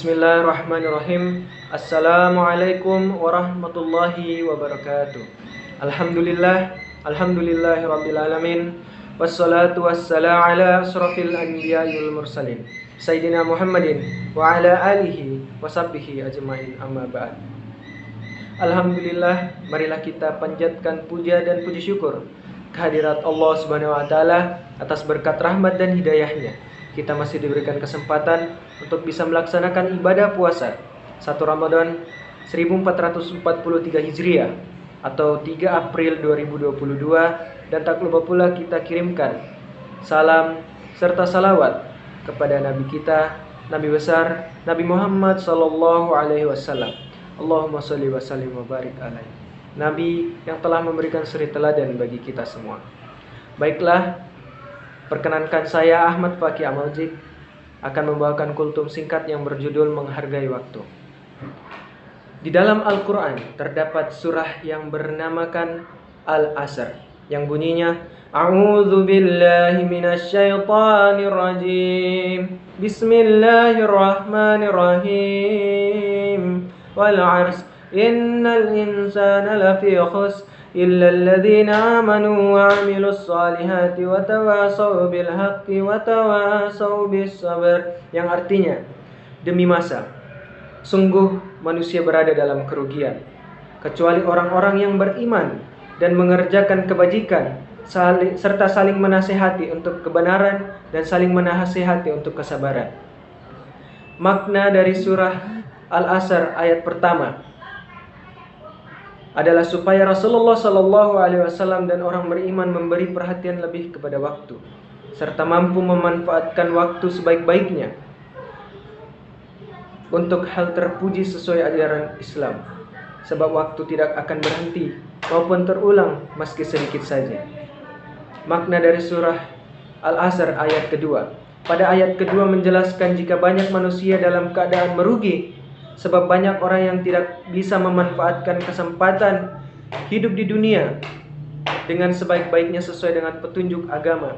Bismillahirrahmanirrahim. Assalamualaikum warahmatullahi wabarakatuh. Alhamdulillahirabbil alamin. Wassalatu wassalamu ala asrofil anbiya'il mursalin Sayyidina Muhammadin wa ala alihi wa sahbihi ajma'in, amma ba'd. Alhamdulillah, marilah kita panjatkan puja dan puji syukur kehadirat Allah Subhanahu wa taala atas berkat rahmat dan hidayahnya. Kita masih diberikan kesempatan untuk bisa melaksanakan ibadah puasa 1 Ramadan 1443 Hijriah atau 3 April 2022, dan tak lupa pula kita kirimkan salam serta salawat kepada Nabi kita, Nabi besar Nabi Muhammad sallallahu alaihi wasallam. Allahumma sholli wa sallim wa barik alaihi, Nabi yang telah memberikan suri teladan bagi kita semua. Baiklah, perkenankan saya Ahmad Fakih Amaljik akan membawakan kultum singkat yang berjudul Menghargai Waktu. Di dalam Al-Quran terdapat surah yang bernamakan Al-Asr, yang bunyinya A'udzu billahi minasyaitonir rajim. Bismillahirrahmanirrahim. Wal 'asr innal insana lafi khusr illa alladhina amanu wa 'amilus solihati wa tawasaw bil haqqi wa tawasaw bis sabr, yang artinya, demi masa, sungguh manusia berada dalam kerugian kecuali orang-orang yang beriman dan mengerjakan kebajikan serta saling menasihati untuk kebenaran dan saling menasihati untuk kesabaran. Makna dari surah Al-Asr ayat pertama adalah supaya Rasulullah Shallallahu Alaihi Wasallam dan orang beriman memberi perhatian lebih kepada waktu, serta mampu memanfaatkan waktu sebaik-baiknya untuk hal terpuji sesuai ajaran Islam, sebab waktu tidak akan berhenti maupun terulang meski sedikit saja. Makna dari surah Al-Asr ayat kedua. Pada ayat kedua menjelaskan jika banyak manusia dalam keadaan merugi, sebab banyak orang yang tidak bisa memanfaatkan kesempatan hidup di dunia dengan sebaik-baiknya sesuai dengan petunjuk agama.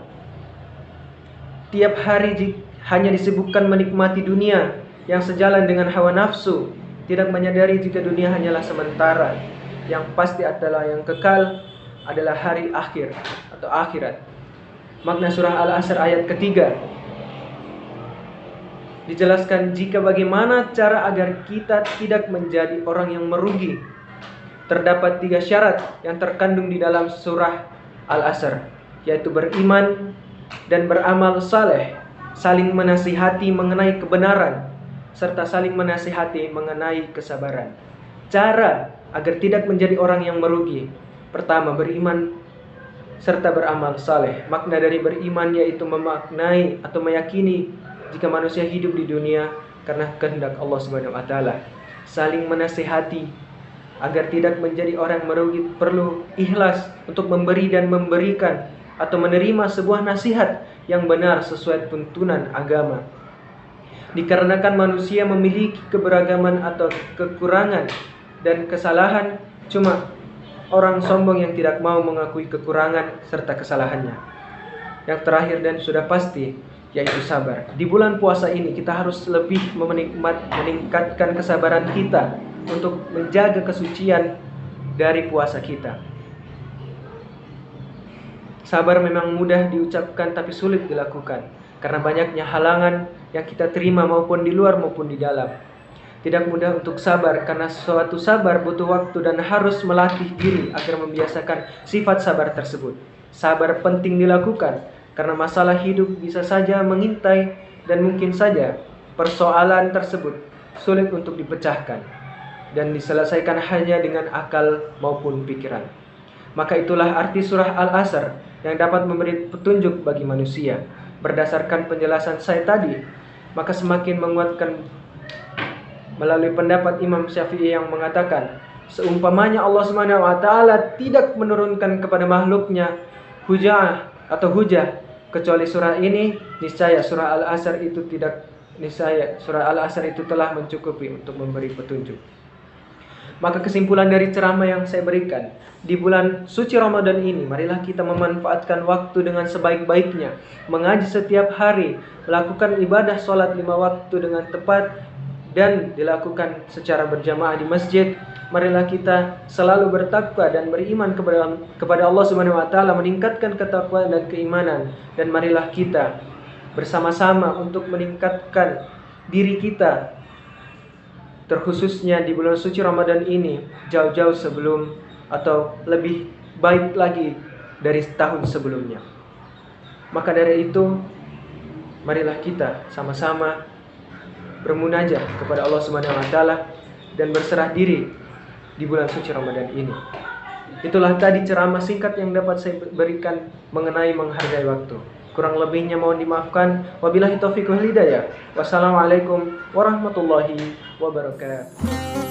Tiap hari hanya disibukkan menikmati dunia yang sejalan dengan hawa nafsu, tidak menyadari jika dunia hanyalah sementara. Yang pasti adalah yang kekal adalah hari akhir atau akhirat. Makna surah Al-Asr ayat ketiga dijelaskan jika bagaimana cara agar kita tidak menjadi orang yang merugi. Terdapat 3 syarat yang terkandung di dalam surah Al-Asr, yaitu beriman dan beramal saleh, saling menasihati mengenai kebenaran, serta saling menasihati mengenai kesabaran. Cara agar tidak menjadi orang yang merugi: pertama, beriman serta beramal saleh. Makna dari beriman yaitu memaknai atau meyakini jika manusia hidup di dunia karena kehendak Allah Subhanahu wa taala. Saling menasihati agar tidak menjadi orang merugi perlu ikhlas untuk memberi dan memberikan atau menerima sebuah nasihat yang benar sesuai tuntunan agama. Dikarenakan manusia memiliki keberagaman atau kekurangan dan kesalahan, cuma orang sombong yang tidak mau mengakui kekurangan serta kesalahannya. Yang terakhir dan sudah pasti yaitu sabar. Di bulan puasa ini kita harus lebih meningkatkan kesabaran kita untuk menjaga kesucian dari puasa kita. Sabar memang mudah diucapkan tapi sulit dilakukan karena banyaknya halangan yang kita terima maupun di luar maupun di dalam. Tidak mudah untuk sabar karena suatu sabar butuh waktu dan harus melatih diri agar membiasakan sifat sabar tersebut. Sabar penting dilakukan karena masalah hidup bisa saja mengintai dan mungkin saja persoalan tersebut sulit untuk dipecahkan dan diselesaikan hanya dengan akal maupun pikiran. Maka itulah arti surah Al-Asr yang dapat memberi petunjuk bagi manusia. Berdasarkan penjelasan saya tadi, maka semakin menguatkan melalui pendapat Imam Syafi'i yang mengatakan, seumpamanya Allah Subhanahu wa taala tidak menurunkan kepada makhluknya hujah atau hujah kecuali surah ini, niscaya surah Al-Asr itu telah mencukupi untuk memberi petunjuk. Maka kesimpulan dari ceramah yang saya berikan, di bulan suci Ramadan ini, marilah kita memanfaatkan waktu dengan sebaik-baiknya, mengaji setiap hari, melakukan ibadah sholat 5 waktu dengan tepat, dan dilakukan secara berjamaah di masjid. Marilah kita selalu bertakwa dan beriman kepada Allah Subhanahu wa taala, meningkatkan ketakwaan dan keimanan, dan marilah kita bersama-sama untuk meningkatkan diri kita, terkhususnya di bulan suci Ramadan ini, jauh-jauh sebelum atau lebih baik lagi dari tahun sebelumnya. Maka dari itu, marilah kita sama-sama bermunajat kepada Allah Subhanahu wa taala dan berserah diri di bulan suci Ramadan ini. Itulah tadi ceramah singkat yang dapat saya berikan mengenai menghargai waktu. Kurang lebihnya mohon dimaafkan. Wabillahi taufiq wal hidayah. Wassalamualaikum warahmatullahi wabarakatuh.